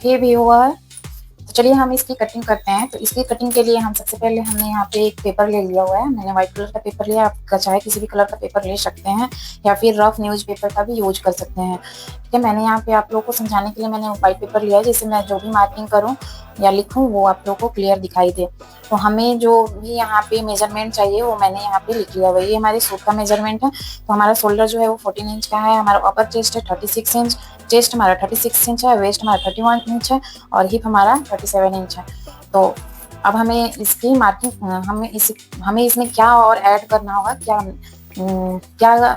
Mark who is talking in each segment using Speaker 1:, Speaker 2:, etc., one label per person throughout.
Speaker 1: ये भी हुआ है। तो चलिए हम इसकी कटिंग करते हैं। तो इसकी कटिंग के लिए हम सबसे पहले हमने यहाँ पे एक पेपर ले लिया हुआ है। मैंने व्हाइट कलर का पेपर लिया, आप चाहे किसी भी कलर का पेपर ले सकते हैं या फिर रफ न्यूज पेपर का भी यूज कर सकते हैं। ठीक है, मैंने यहाँ पे आप लोगों को समझाने के लिए मैंने व्हाइट पेपर लिया है, जिससे मैं जो भी मार्किंग करूँ या लिखूँ वो आप लोगों को क्लियर दिखाई दे। तो हमें जो भी यहाँ पे मेजरमेंट चाहिए वो मैंने यहाँ पे लिख लिया हुआ है। ये हमारे सूट का मेजरमेंट है। तो हमारा शोल्डर जो है वो 14 इंच का है, हमारा अपर चेस्ट है 36 इंच, चेस्ट हमारा 36 इंच है, वेस्ट हमारा 31 इंच है और हिप हमारा 37 इंच है। तो अब हमें इसकी मार्किंग हमें इसमें क्या और ऐड करना होगा, क्या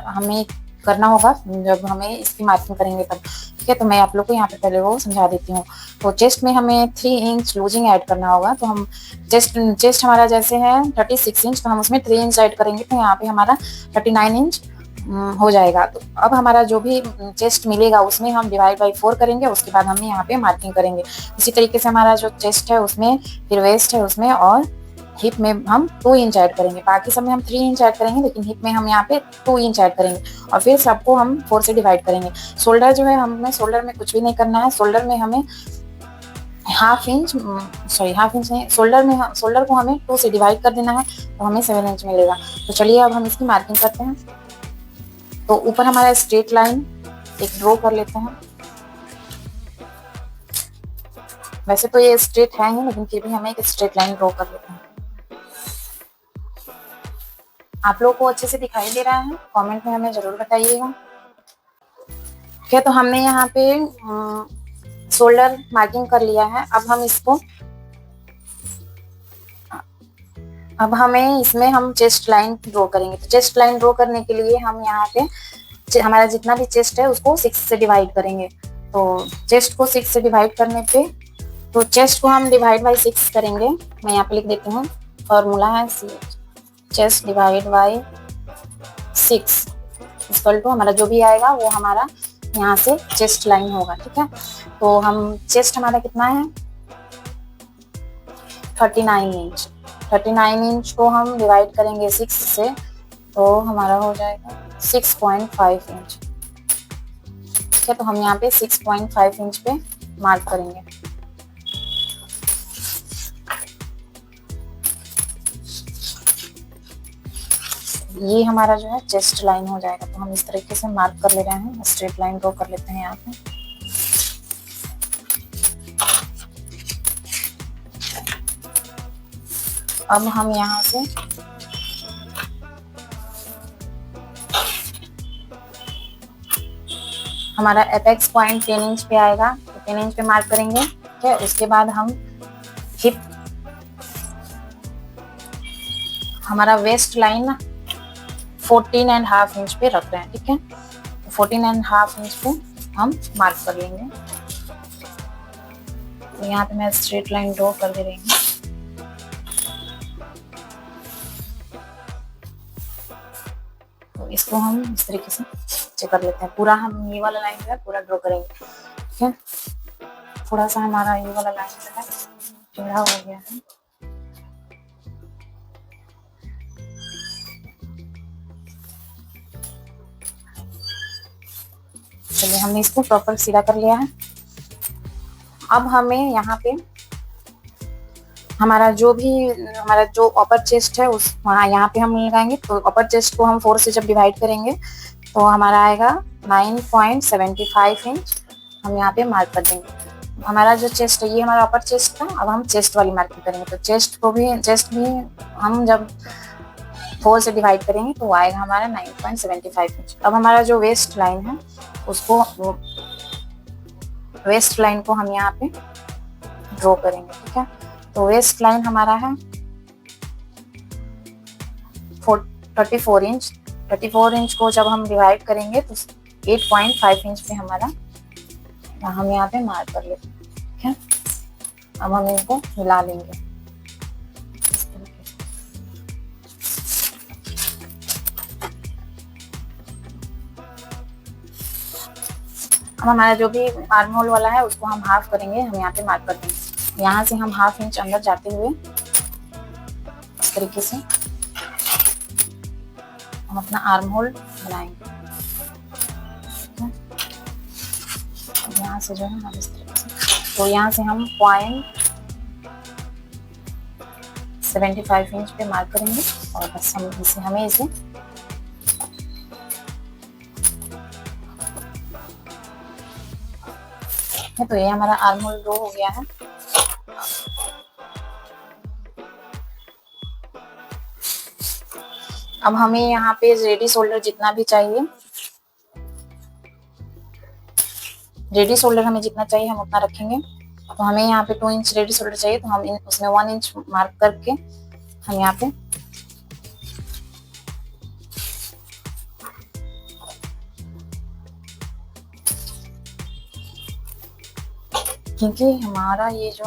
Speaker 1: हमें करना होगा जब हमें इसकी मार्किंग करेंगे तब। ठीक है, तो मैं आप लोग को यहाँ पे पहले वो समझा देती हूँ। तो चेस्ट में हमें 3 इंच लूजिंग ऐड करना होगा। तो हम चेस्ट हमारा जैसे है 36 इंच, तो हम उसमें 3 इंच ऐड करेंगे तो यहाँ पे हमारा 39 इंच हो जाएगा। तो अब हमारा जो भी चेस्ट मिलेगा उसमें हम डिवाइड बाई 4 करेंगे, उसके बाद हम यहाँ पे मार्किंग करेंगे। इसी तरीके से हमारा जो चेस्ट है उसमें, फिर वेस्ट है उसमें और हिप में हम 2 इंच ऐड करेंगे। बाकी सब में हम 3 इंच ऐड करेंगे, लेकिन हिप में हम यहाँ पे 2 इंच ऐड करेंगे और फिर सबको हम 4 से डिवाइड करेंगे। शोल्डर जो है हमें शोल्डर में कुछ भी नहीं करना है। शोल्डर में हमें हाफ इंच नहीं, शोल्डर को हमें 2 से डिवाइड कर देना है तो हमें 7 इंच मिलेगा। तो चलिए अब हम इसकी मार्किंग करते हैं। तो ऊपर हमारा स्ट्रेट लाइन एक ड्रॉ कर लेते हैं। वैसे तो ये स्ट्रेट है ही, लेकिन फिर भी हमें एक स्ट्रेट लाइन ड्रॉ कर लेते हैं। आप लोगों को अच्छे से दिखाई दे रहा है? कमेंट में हमें जरूर बताइएगा। ठीक है, तो हमने यहाँ पे शोल्डर मार्किंग कर लिया है। अब हमें इसमें हम चेस्ट लाइन ड्रॉ करेंगे। तो चेस्ट लाइन ड्रॉ करने के लिए हम यहाँ पे हमारा जितना भी चेस्ट है उसको 6 से डिवाइड करेंगे। तो चेस्ट को 6 से डिवाइड करने पे, तो चेस्ट को हम डिवाइड बाई 6 करेंगे। मैं यहाँ पे लिख देती हूँ, फॉर्मूला है chest divide by 6 equal to हमारा जो भी आएगा वो हमारा यहाँ से चेस्ट लाइन होगा। ठीक है, तो हम चेस्ट हमारा कितना है 39 इंच। 39 इंच को हम डिवाइड करेंगे 6 से, तो हमारा हो जाएगा 6.5 इंच। ठीक है, तो हम यहाँ पे 6.5 इंच पे मार्क करेंगे। ये हमारा जो है चेस्ट लाइन हो जाएगा। तो हम इस तरीके से मार्क कर ले रहे हैं, स्ट्रेट लाइन ड्रॉ कर लेते हैं यहाँ पे। अब हम यहाँ से हमारा एपेक्स पॉइंट 10 इंच पे आएगा, तो 10 इंच पे मार्क करेंगे। ठीक है, उसके बाद हम हिप, हमारा वेस्ट लाइन 14.5 इंच पे रख रहे हैं। ठीक है, 14.5 इंच पे हम मार्क कर लेंगे। तो यहाँ पे मैं स्ट्रेट लाइन ड्रॉ कर दे रही हूँ। तो इसको हम इस तरीके से चेक कर लेते हैं। पूरा हम ये वाला लाइन जो है पूरा ड्रॉ करेंगे। ठीक है, थोड़ा सा हमारा ये वाला लाइन जो है टेढ़ा हो गया है। चलिए, हमने इसको प्रॉपर सीधा कर लिया है। अब हमें यहाँ पे हमारा जो अपर चेस्ट है उस वहाँ यहाँ पे हम लगाएंगे। तो अपर चेस्ट को हम 4 से जब डिवाइड करेंगे तो हमारा आएगा 9.75 इंच। हम यहाँ पे मार्क कर देंगे। हमारा जो चेस्ट है ये हमारा अपर चेस्ट था। अब हम चेस्ट वाली मार्किंग करेंगे। तो चेस्ट भी हम जब 4 से डिवाइड करेंगे तो आएगा हमारा 9.75 इंच। अब हमारा जो वेस्ट लाइन है उसको, वेस्ट लाइन को हम यहाँ पे ड्रॉ करेंगे। ठीक है, तो वेस्ट लाइन हमारा है 34 इंच। 34 इंच को जब हम डिवाइड करेंगे तो 8.5 इंच पे हमारा हम यहाँ पे मार्क कर लेते हैं। ठीक है, अब हम इनको मिला लेंगे। अब हमारा जो भी आर्म होल वाला है उसको हम हाफ करेंगे। हम यहाँ पे मार्क कर देंगे। यहाँ से हम हाफ इंच अंदर जाते हुए इस तरीके से हम अपना आर्म होल बनाएंगे। यहाँ से जो है हम इस तरीके से तो यहाँ से हम 0.75 इंच पे मार्क करेंगे और बस हमें इसे तो ये हमारा आर्म होल ड्रॉ हो गया है। अब हमें यहाँ पे रेडी शोल्डर जितना भी चाहिए, रेडी शोल्डर हमें जितना चाहिए हम उतना रखेंगे। तो हमें यहाँ पे 2 इंच रेडी शोल्डर चाहिए, तो हम उसमें 1 इंच मार्क करके हम यहाँ पे क्योंकि हमारा ये जो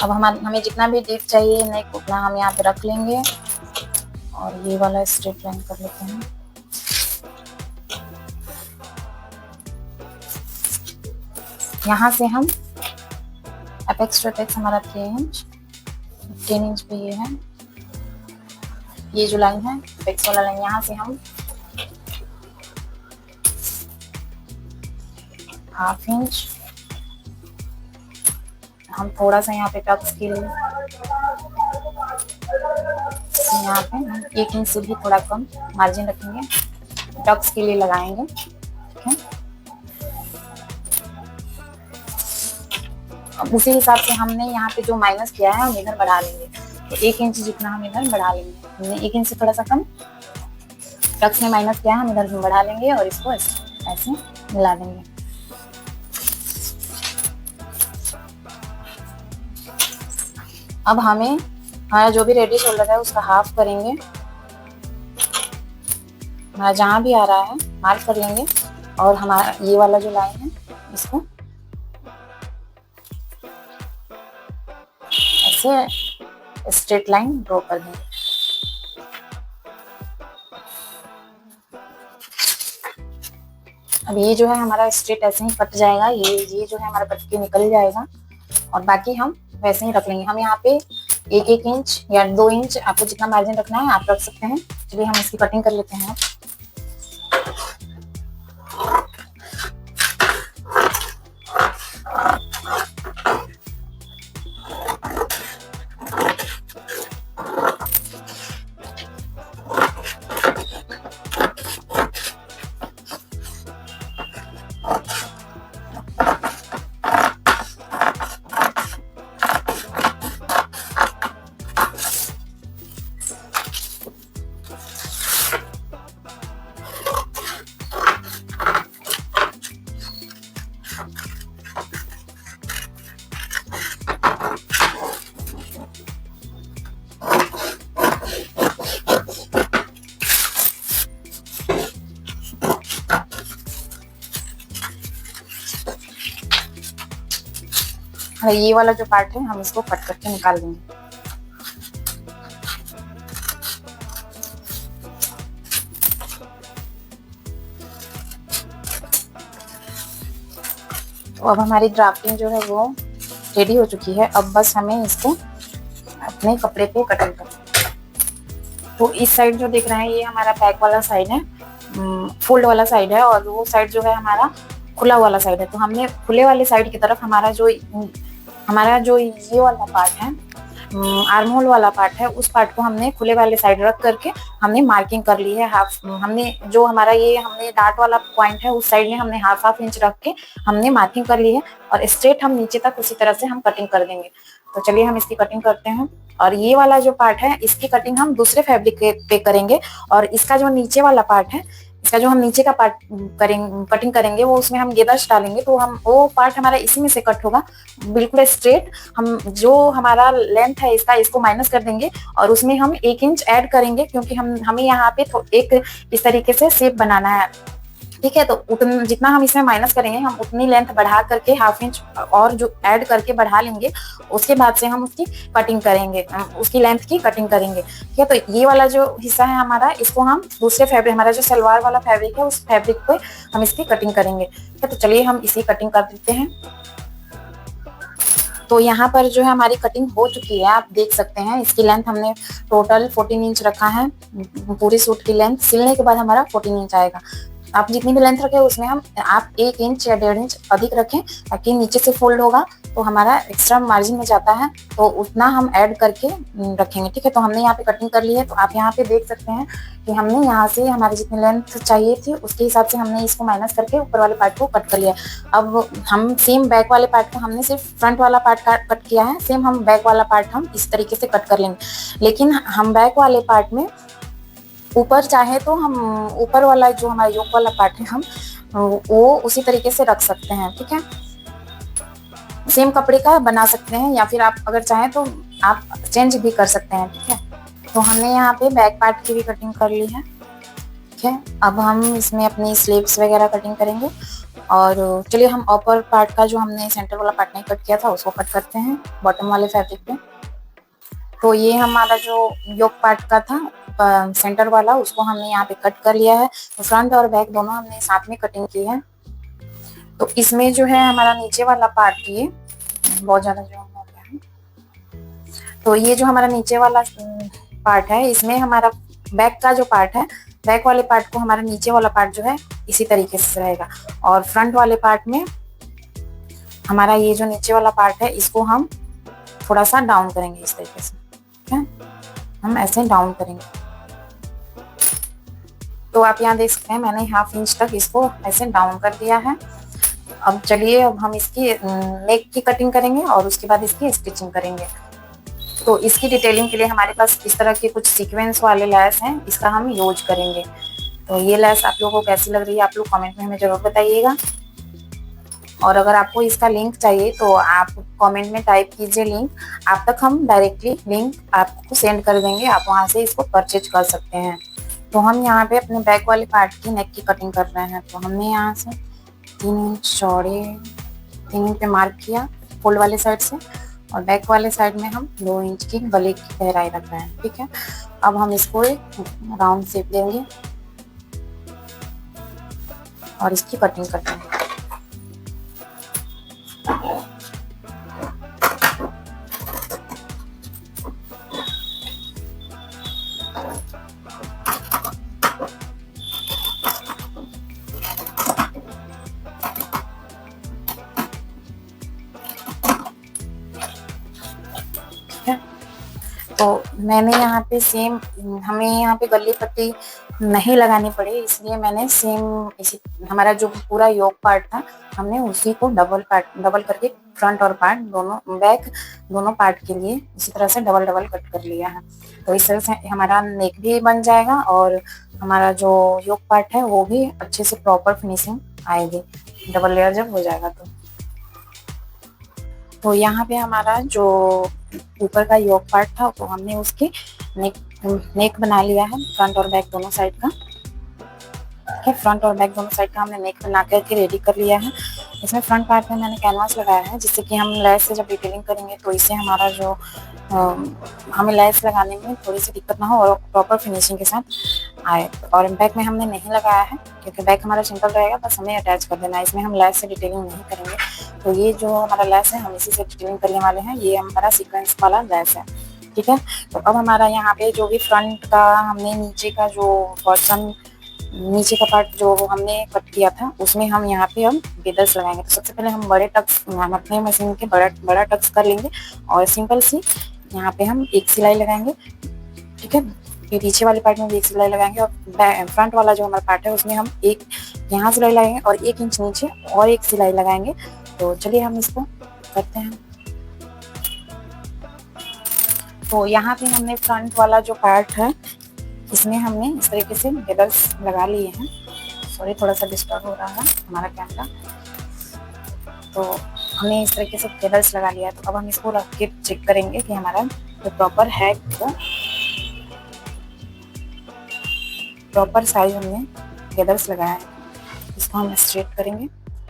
Speaker 1: अब हमें जितना भी डीप चाहिए नेक उतना हम यहाँ पे रख लेंगे और ये वाला स्ट्रेट लाइन कर लेते हैं। यहाँ से हम अपेक्स टू अपेक्स हमारा 3 इंच 10 इंच पे ये है, ये जो लाइन है अपेक्स वाला लाइन, यहाँ से हम 1/2 इंच हम थोड़ा सा यहाँ पे टक्स के लिए यहाँ पे हम 1 इंच से भी थोड़ा कम मार्जिन रखेंगे, टक्स के लिए लगाएंगे। ठीक है, अब उसी हिसाब से हमने यहाँ पे जो माइनस किया है हम इधर बढ़ा लेंगे, तो 1 इंच जितना हम इधर बढ़ा लेंगे। हमने 1 इंच से थोड़ा सा कम टक्स में माइनस किया है, हम इधर बढ़ा लेंगे और इसको ऐसे मिला देंगे। अब हमें हमारा जो भी रेडी शोल्डर है उसका हाफ करेंगे, हमारा जहाँ भी आ रहा है मार्क कर लेंगे और हमारा ये वाला जो लाइन है इसको ऐसे स्ट्रेट लाइन ड्रॉ कर देंगे। अब ये जो है हमारा स्ट्रेट ऐसे ही कट जाएगा, ये जो है हमारा कट के निकल जाएगा और बाकी हम वैसे ही रख लेंगे। हम यहाँ पे 1-1 इंच या 2 इंच आपको जितना मार्जिन रखना है आप रख सकते हैं। चलिए हम इसकी कटिंग कर लेते हैं। ये वाला जो पार्ट है हम इसको कट करके निकाल देंगे। तो अब हमारी ड्राफ्टिंग जो है वो रेडी हो चुकी है। अब बस हमें इसको अपने कपड़े पे कटिंग करना। तो इस साइड जो देख रहे हैं ये हमारा बैक वाला साइड है, फोल्ड वाला साइड है और वो साइड जो है हमारा खुला वाला साइड है। तो हमने खुले वाले साइड की तरफ हमारा जो ये वाला पार्ट है आर्म होल वाला पार्ट है, उस पार्ट को हमने खुले वाले साइड रख करके हमने मार्किंग कर ली है। हमने जो हमारा ये हमने डार्ट वाला पॉइंट है उस साइड में हमने हाफ इंच रख के हमने मार्किंग कर ली है और स्ट्रेट हम नीचे तक उसी तरह से हम कटिंग कर देंगे। तो चलिए हम इसकी कटिंग करते हैं। और ये वाला जो पार्ट है इसकी कटिंग हम दूसरे फैब्रिक पे करेंगे और इसका जो नीचे वाला पार्ट है, इसका जो हम नीचे का पार्ट कटिंग करेंगे वो उसमें हम गेदर्स डालेंगे, तो हम वो पार्ट हमारा इसी में से कट होगा बिल्कुल स्ट्रेट। हम जो हमारा लेंथ है इसको माइनस कर देंगे और उसमें हम 1 इंच ऐड करेंगे क्योंकि हमें यहाँ पे एक इस तरीके से शेप बनाना है। ठीक है, तो जितना हम इसमें माइनस करेंगे हम उतनी लेंथ बढ़ा करके हाफ इंच और जो ऐड करके बढ़ा लेंगे, उसके बाद से हम उसकी कटिंग करेंगे, उसकी लेंथ की कटिंग करेंगे। ठीक है, तो ये वाला जो हिस्सा है हमारा इसको हम दूसरे फैब्रिक, हमारा जो सलवार वाला फैब्रिक है उस फैब्रिक पे हम इसकी कटिंग करेंगे। ठीक है, तो चलिए हम इसी कटिंग कर देते हैं। तो यहाँ पर जो है हमारी कटिंग हो चुकी है, आप देख सकते हैं। इसकी लेंथ हमने टोटल 14 इंच रखा है, पूरी सूट की लेंथ सिलने के बाद हमारा 14 इंच आएगा। आप जितनी भी लेंथ रखें उसमें हम आप 1 इंच या 1.5 इंच अधिक रखें, ताकि नीचे से फोल्ड होगा तो हमारा एक्स्ट्रा मार्जिन में जाता है, तो उतना हम ऐड करके रखेंगे। ठीक है, तो हमने यहाँ पे कटिंग कर ली है। तो आप यहाँ पे देख सकते हैं कि हमने यहाँ से हमारी जितनी लेंथ चाहिए थी उसके हिसाब से हमने इसको माइनस करके ऊपर वाले पार्ट को कट कर लिया। अब हम सेम बैक वाले पार्ट को, हमने सिर्फ फ्रंट वाला पार्ट कट किया है, सेम हम बैक वाला पार्ट हम इस तरीके से कट कर लेंगे। लेकिन हम बैक वाले पार्ट में ऊपर चाहे तो हम ऊपर वाला जो हमारा योक वाला पार्ट है हम वो उसी तरीके से रख सकते हैं। ठीक है, सेम कपड़े का बना सकते हैं, या फिर आप अगर चाहें तो आप चेंज भी कर सकते हैं। ठीक है, तो हमने यहाँ पे बैक पार्ट की भी कटिंग कर ली है। ठीक है, अब हम इसमें अपनी स्लीव्स वगैरह कटिंग करेंगे। और चलिए हम अपर पार्ट का जो हमने सेंटर वाला पार्ट नहीं कट किया था उसको कट करते हैं बॉटम वाले फैब्रिक पे। तो ये हमारा जो योक पार्ट का था सेंटर वाला, उसको हमने यहाँ पे कट कर लिया है। तो फ्रंट और बैक दोनों हमने साथ में कटिंग की है। तो इसमें जो है हमारा नीचे वाला पार्ट, ये बहुत ज्यादा जो हो गया है, तो ये जो हमारा नीचे वाला पार्ट है इसमें हमारा बैक का जो पार्ट है, बैक वाले पार्ट को हमारा नीचे वाला पार्ट जो है इसी तरीके से रहेगा। और फ्रंट वाले पार्ट में हमारा ये जो नीचे वाला पार्ट है इसको हम थोड़ा सा डाउन करेंगे इस तरीके से। ठीक है, हम ऐसे डाउन करेंगे। तो आप यहाँ देख सकते हैं मैंने 1/2 इंच तक इसको ऐसे डाउन कर दिया है। अब चलिए अब हम इसकी नेक की कटिंग करेंगे और उसके बाद इसकी स्टिचिंग करेंगे। तो इसकी डिटेलिंग के लिए हमारे पास इस तरह के कुछ सीक्वेंस वाले लैस हैं, इसका हम यूज करेंगे। तो ये लैस आप लोगों को कैसी लग रही है आप लोग कमेंट में हमें जरूर बताइएगा। और अगर आपको इसका लिंक चाहिए तो आप कमेंट में टाइप कीजिए लिंक, आप तक हम डायरेक्टली लिंक आपको सेंड कर देंगे, आप वहां से इसको परचेज कर सकते हैं। तो हम यहाँ पे अपने बैक वाले पार्ट की नेक की कटिंग कर रहे हैं। तो हमने यहाँ से 3 इंच चौड़े 3 इंच पे मार्क किया फोल्ड वाले साइड से, और बैक वाले साइड में हम 2 इंच की गले की गहराई रख रहे हैं। ठीक है, अब हम इसको एक राउंड शेप देंगे और इसकी कटिंग करते हैं। तो मैंने यहाँ पे सेम, हमें यहाँ पे गली पट्टी नहीं लगानी पड़ी, इसलिए मैंने सेम इसी हमारा जो पूरा योक पार्ट था हमने उसी को डबल करके फ्रंट और पार्ट दोनों बैक दोनों पार्ट के लिए इसी तरह से डबल कट कर लिया है। तो इस तरह से हमारा नेक भी बन जाएगा और हमारा जो योक पार्ट है वो भी अच्छे से प्रॉपर फिनिशिंग आएगी डबल लेयर जब हो जाएगा। तो यहाँ पे हमारा जो ऊपर का योक पार्ट था तो हमने उसकी नेक बना लिया है फ्रंट और बैक दोनों साइड का। ठीक है, फ्रंट और बैक दोनों साइड का हमने नेक बना करके रेडी कर लिया है। इसमें फ्रंट पार्ट में मैंने कैनवास लगाया है, जिससे कि हम लेस से जब डिटेलिंग करेंगे तो इससे हमारा जो हमें लेस लगाने में थोड़ी सी दिक्कत ना हो और प्रॉपर फिनिशिंग के साथ आए। और बैक में हमने नहीं लगाया है क्योंकि बैक हमारा सिंपल रहेगा, बस हमें अटैच कर देना है, इसमें हम लेस से डिटेलिंग नहीं करेंगे। तो ये जो हमारा लेस है हम इसी से डिटेलिंग करने वाले हैं, ये हमारा सीक्वेंस वाला लेस है। ठीक है, तो अब हमारा यहाँ पे जो भी फ्रंट का हमने नीचे का जो पोर्शन नीचे का पार्ट जो हमने कट किया था उसमें हम यहाँ पे हम बेदर्स लगाएंगे। तो सबसे पहले हम बड़े टक्स हम अपने मशीन के बड़ा टक्स कर लेंगे और सिंपल सी यहाँ पे हम एक सिलाई लगाएंगे। ठीक है, फिर पीछे वाले पार्ट में भी एक सिलाई लगाएंगे और फ्रंट वाला जो हमारा पार्ट है उसमें हम एक यहाँ सिलाई लगाएंगे और 1 इंच नीचे और एक सिलाई लगाएंगे। तो चलिए हम इसको करते हैं। तो यहाँ पे हमने फ्रंट वाला जो पार्ट है इसमें हमने इस तरीके से बेदर्स लगा लिए हैं। सॉरी, थोड़ा सा डिस्टर्ब हो रहा है हमारा कैमरा। तो हमने इस तरीके से बेदर्स लगा लिया है। तो अब हम इसको रख के चेक करेंगे कि हमारा जो प्रॉपर है प्रॉपर साइज हमने बेदर्स लगाया है। इसको हम स्ट्रेट करेंगे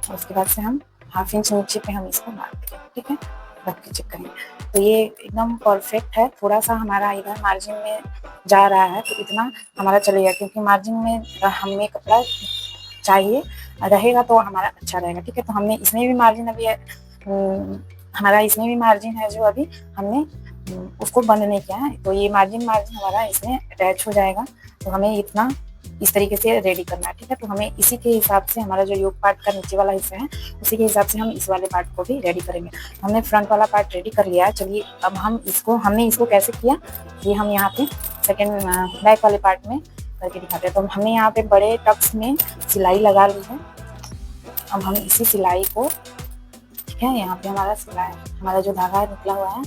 Speaker 1: और उसके बाद से हम 1/2 इंच नीचे पे हम इसको मार्क करेंगे। ठीक है, रख के चेक करेंगे। तो ये एकदम परफेक्ट है। थोड़ा सा हमारा इधर मार्जिन में जा रहा है तो इतना हमारा चलेगा, क्योंकि मार्जिन में हमें कपड़ा चाहिए रहेगा तो हमारा अच्छा रहेगा। ठीक है, तो हमने इसमें भी मार्जिन अभी हमारा इसमें भी मार्जिन है जो अभी हमने उसको बंद नहीं किया है, तो ये मार्जिन हमारा इसमें अटैच हो जाएगा। तो हमें इतना इस तरीके से रेडी करना है, ठीक है। तो हमें इसी के हिसाब से हमारा जो योक पार्ट का नीचे वाला हिस्सा है उसी के हिसाब से हम इस वाले पार्ट को भी रेडी करेंगे। हमने फ्रंट वाला पार्ट रेडी कर लिया है। चलिए अब हमने इसको कैसे किया ये हम यहाँ पे सेकेंड बैक वाले पार्ट में करके दिखाते हैं। तो हमने यहाँ पे बड़े टक्स में सिलाई लगा ली है। अब हम इसी सिलाई को, ठीक है, यहाँ पे हमारा जो धागा निकला हुआ है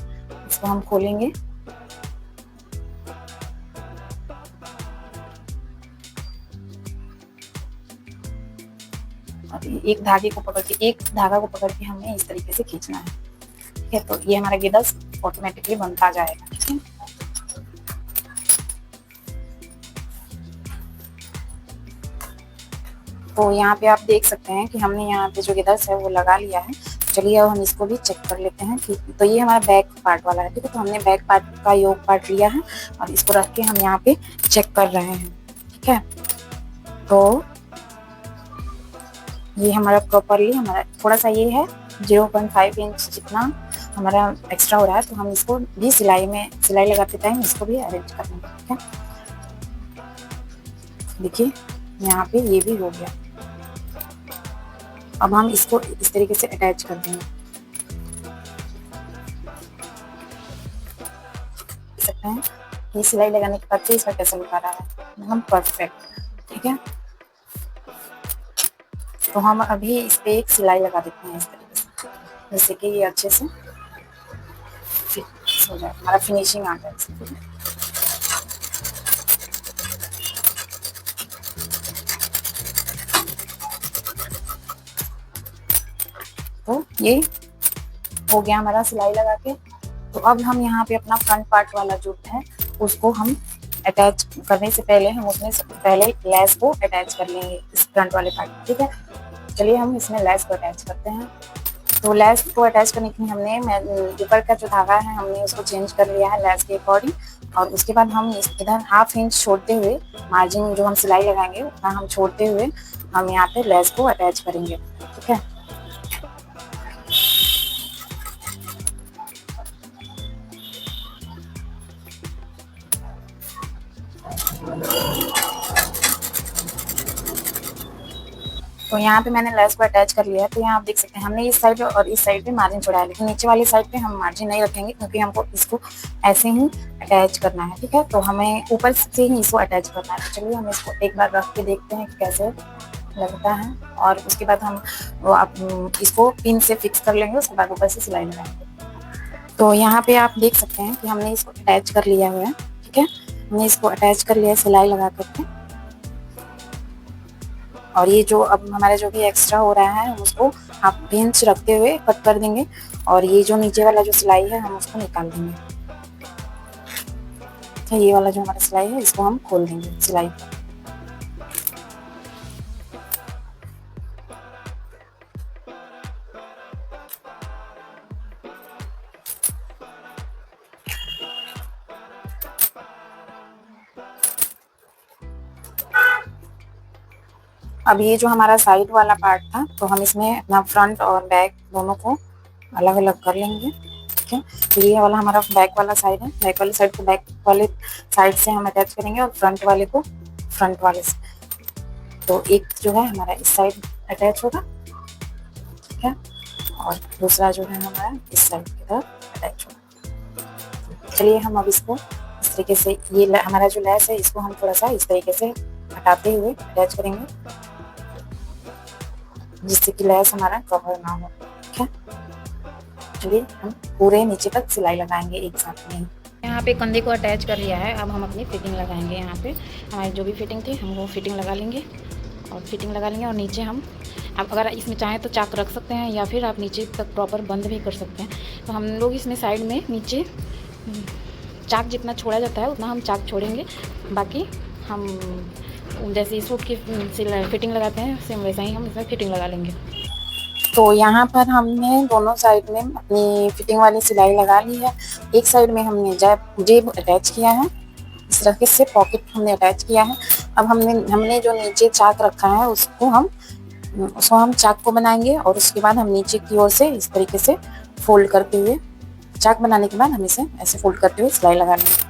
Speaker 1: इसको हम खोलेंगे। और एक धागा को पकड़ के हमें इस तरीके से खींचना है, ठीक है। तो ये हमारा गिदस ऑटोमेटिकली बनता जाएगा, ठीक है। तो यहाँ पे आप देख सकते हैं कि हमने यहाँ पे जो गिदस है वो लगा लिया है। चलिए अब हम इसको भी चेक कर लेते हैं कि, तो ये हमारा बैक पार्ट वाला है, ठीक है। तो हमने बैक पार्ट का योक पार्ट लिया है और इसको रख के हम यहाँ पे चेक कर रहे हैं, ठीक है। तो ये हमारा प्रॉपरली हमारा थोड़ा सा ये है 0.5 इंच जितना हमारा एक्स्ट्रा हो रहा है, तो हम इसको भी सिलाई लगाते टाइम इसको भी अरेंज कर लेंगे, ठीक है। देखिए यहाँ पे ये भी हो गया। अब हम इसको इस तरीके से अटैच कर देंगे। देख सकते हैं ये सिलाई लगाने के बाद से इसका कैसा लग रहा है, एकदम परफेक्ट, ठीक है। तो हम अभी इस पे एक सिलाई लगा देते हैं इस तरीके से, जैसे कि ये अच्छे से फिक्स हो जाए, हमारा फिनिशिंग आ जाए। तो ये हो गया हमारा सिलाई लगा के। तो अब हम यहाँ पे अपना फ्रंट पार्ट वाला जो है उसको हम अटैच करने से पहले हम उसमें पहले लेस को अटैच कर लेंगे इस फ्रंट वाले पार्ट, ठीक है। चलिए हम इसमें लेस को अटैच करते हैं। तो लेस को अटैच करने के लिए हमने ऊपर का जो धागा है हमने उसको चेंज कर लिया है लेस के अकॉर्डिंग, और उसके बाद हम इधर 1/2 इंच छोड़ते हुए मार्जिन जो हम सिलाई लगाएंगे उतना हम छोड़ते हुए हम यहाँ पे लेस को अटैच करेंगे, ठीक है। तो यहाँ पे मैंने लेस को अटैच कर लिया है। तो यहाँ आप देख सकते हैं हमने इस साइड और इस साइड पे मार्जिन छोड़ा है, लेकिन नीचे वाली साइड पे हम मार्जिन नहीं रखेंगे क्योंकि हमको इसको ऐसे ही अटैच करना है, ठीक है। तो हमें ऊपर से ही इसको अटैच करना है। तो चलिए हम इसको एक बार रख के देखते हैं कि कैसे लगता है, और उसके बाद हम इसको पिन से फिक्स कर लेंगे, उसके बाद ऊपर से सिलाई लगाएंगे। तो यहाँ पे आप देख सकते हैं कि हमने इसको अटैच कर लिया हुआ है, ठीक है। हमने इसको अटैच कर लिया है सिलाई लगा करके, और ये जो अब हमारा जो भी एक्स्ट्रा हो रहा है हम उसको हाफ इंच रखते हुए कट कर देंगे, और ये जो नीचे वाला जो सिलाई है हम उसको निकाल देंगे। तो ये वाला जो हमारा सिलाई है इसको हम खोल देंगे सिलाई को। अब ये जो हमारा साइड वाला पार्ट था तो हम इसमें अपना फ्रंट और बैक दोनों को अलग अलग कर लेंगे, ठीक है। तो ये वाला हमारा बैक वाला साइड है, बैक वाले साइड को बैक वाले साइड से हम अटैच करेंगे और फ्रंट वाले को फ्रंट वाले से। तो एक जो है हमारा इस साइड अटैच होगा, ठीक है, और दूसरा जो है हमारा इस साइड की तरफ अटैच होगा। चलिए हम अब इसको इस तरीके से, ये हमारा जो लेस है इसको हम थोड़ा सा इस तरीके से हटाते हुए अटैच करेंगे जिससे कि लेस हमारा कवर ना हो, ठीक है। चलिए हम पूरे नीचे तक सिलाई लगाएंगे एक साथ में। यहाँ पे कंधे को अटैच कर लिया है। अब हम अपनी फिटिंग लगाएंगे। यहाँ पे हमारी जो भी फिटिंग थी हम वो फिटिंग लगा लेंगे, और नीचे हम, आप अगर इसमें चाहें तो चाक रख सकते हैं या फिर आप नीचे तक प्रॉपर बंद भी कर सकते हैं। तो हम लोग इसमें साइड में नीचे चाक जितना छोड़ा जाता है उतना हम चाक छोड़ेंगे, बाकी हम जैसे सूट की फिटिंग लगाते हैं सेम वैसा ही हम इसमें फिटिंग लगा लेंगे। तो यहाँ पर हमने दोनों साइड में अपनी फिटिंग वाली सिलाई लगा ली है। एक साइड में हमने जेब अटैच किया है, इस तरह से पॉकेट हमने अटैच किया है। अब हमने जो नीचे चाक रखा है उसको हम चाक को बनाएंगे, और उसके बाद हम नीचे की ओर से इस तरीके से फोल्ड करते हुए, चाक बनाने के बाद हम इसे ऐसे फोल्ड करते हुए सिलाई लगानी है।